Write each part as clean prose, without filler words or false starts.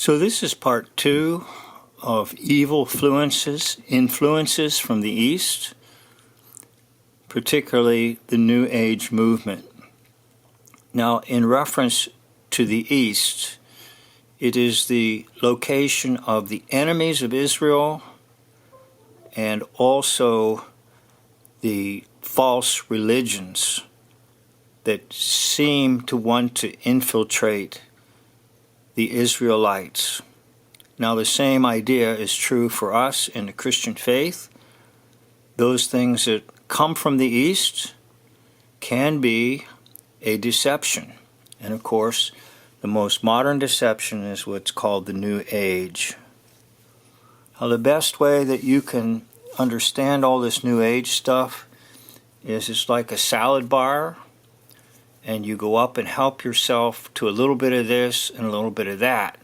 So this is part 2 of evil influences from the East, particularly the New Age movement. Now, in reference to the East, it is the location of the enemies of Israel and also the false religions that seem to want to infiltrate the Israelites. Now, the same idea is true for us in the Christian faith. Those things that come from the East can be a deception. And of course, the most modern deception is what's called the New Age. Now, the best way that you can understand all this New Age stuff is it's like a salad bar, and you go up and help yourself to a little bit of this and a little bit of that.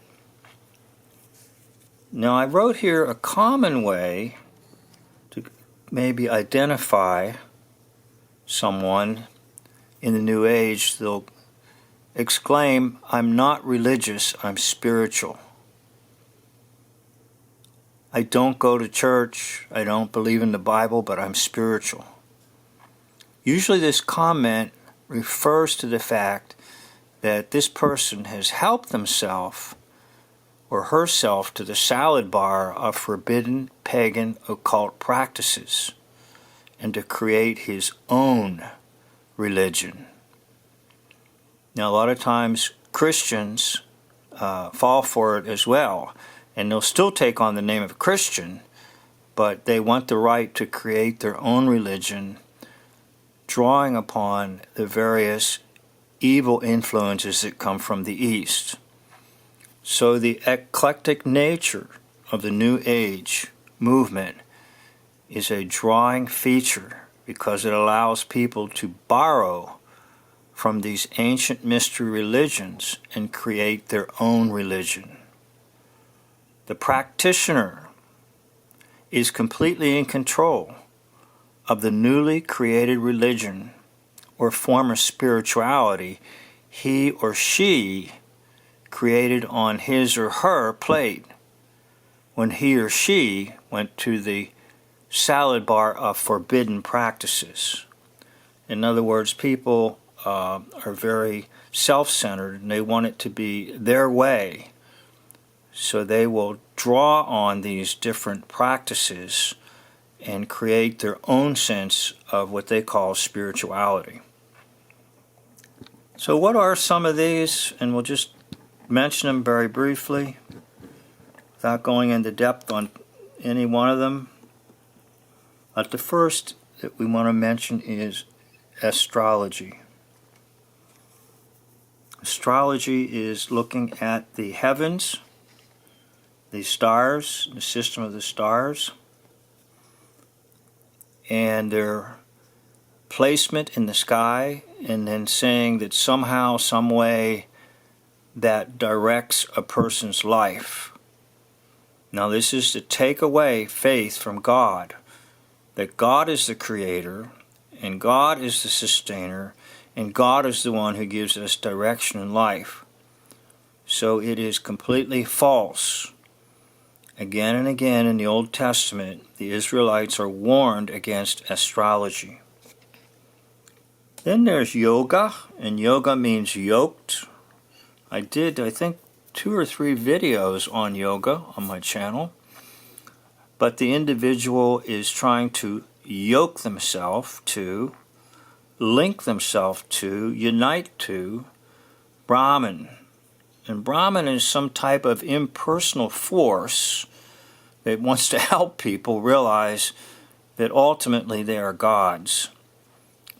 Now, I wrote here a common way to maybe identify someone in the New Age. They'll exclaim, "I'm not religious, I'm spiritual. I don't go to church, I don't believe in the Bible, but I'm spiritual." Usually this comment refers to the fact that this person has helped himself or herself to the salad bar of forbidden pagan occult practices and to create his own religion. Now, a lot of times Christians fall for it as well, and they'll still take on the name of Christian, but they want the right to create their own religion, drawing upon the various evil influences that come from the East. So the eclectic nature of the New Age movement is a drawing feature because it allows people to borrow from these ancient mystery religions and create their own religion. The practitioner is completely in control of the newly created religion or form of spirituality he or she created on his or her plate when he or she went to the salad bar of forbidden practices. In other words, people are very self-centered and they want it to be their way. So they will draw on these different practices and create their own sense of what they call spirituality. So what are some of these? And we'll just mention them very briefly without going into depth on any one of them. But the first that we want to mention is astrology. Astrology is looking at the heavens, the stars, the system of the stars, and their placement in the sky, and then saying that somehow, some way, that directs a person's life. Now, this is to take away faith from God, that God is the creator, and God is the sustainer, and God is the one who gives us direction in life. So it is completely false. Again and again in the Old Testament, the Israelites are warned against astrology. Then there's yoga, and yoga means yoked. I think, 2 or 3 videos on yoga on my channel. But the individual is trying to yoke themselves to, link themselves to, unite to Brahman. And Brahman is some type of impersonal force that wants to help people realize that ultimately they are gods.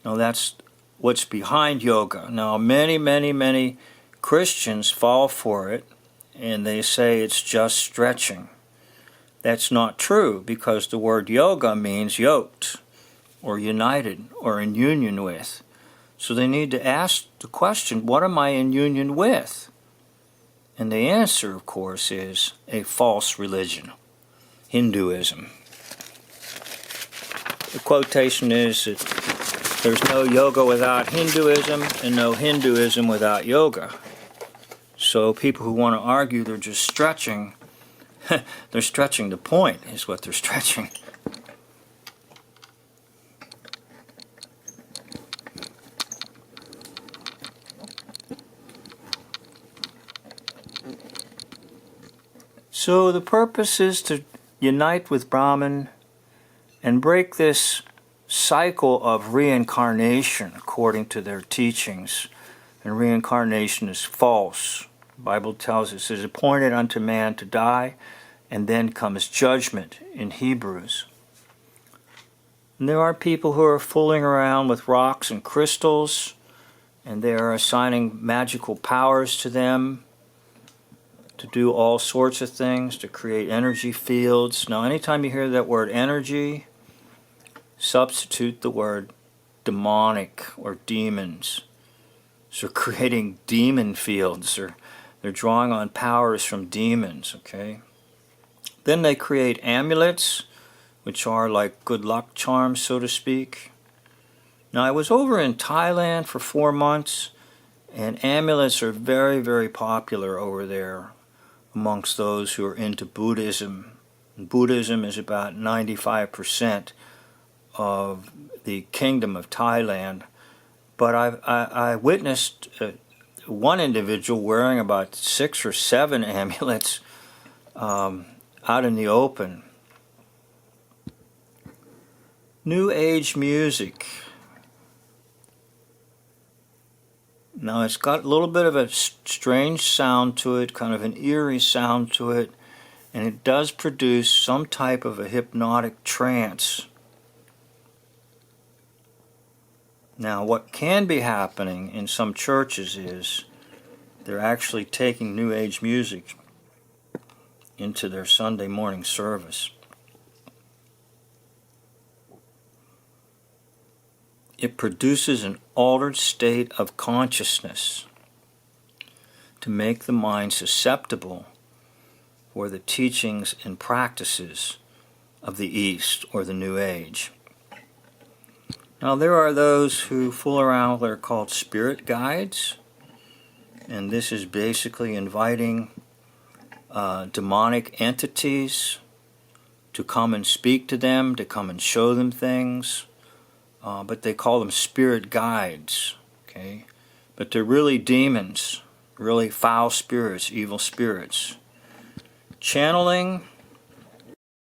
Now, that's what's behind yoga. Now, many Christians fall for it, and they say it's just stretching. That's not true, because the word yoga means yoked, or united, or in union with. So they need to ask the question, what am I in union with? And the answer, of course, is a false religion, Hinduism. The quotation is that there's no yoga without Hinduism and no Hinduism without yoga. So people who want to argue, they're just stretching. They're stretching the point, is what they're stretching. So the purpose is to unite with Brahman and break this cycle of reincarnation according to their teachings. And reincarnation is false. The Bible tells us it is appointed unto man to die, and then comes judgment in Hebrews. And there are people who are fooling around with rocks and crystals, and they are assigning magical powers to them to do all sorts of things, to create energy fields. Now, anytime you hear that word energy, substitute the word demonic or demons. So creating demon fields, or they're drawing on powers from demons, okay? Then they create amulets, which are like good luck charms, so to speak. Now, I was over in Thailand for 4 months, and amulets are very, very popular over there amongst those who are into Buddhism. And Buddhism is about 95% of the kingdom of Thailand. But I witnessed one individual wearing about 6 or 7 amulets out in the open. New Age music. Now it's got a little bit of a strange sound to it, kind of an eerie sound to it, and it does produce some type of a hypnotic trance. Now what can be happening in some churches is they're actually taking New Age music into their Sunday morning service. It produces an altered state of consciousness to make the mind susceptible for the teachings and practices of the East or the New Age. Now there are those who fool around with what are called spirit guides, and this is basically inviting demonic entities to come and speak to them, to come and show them things. But they call them spirit guides, okay? But they're really demons, really foul spirits, evil spirits. Channeling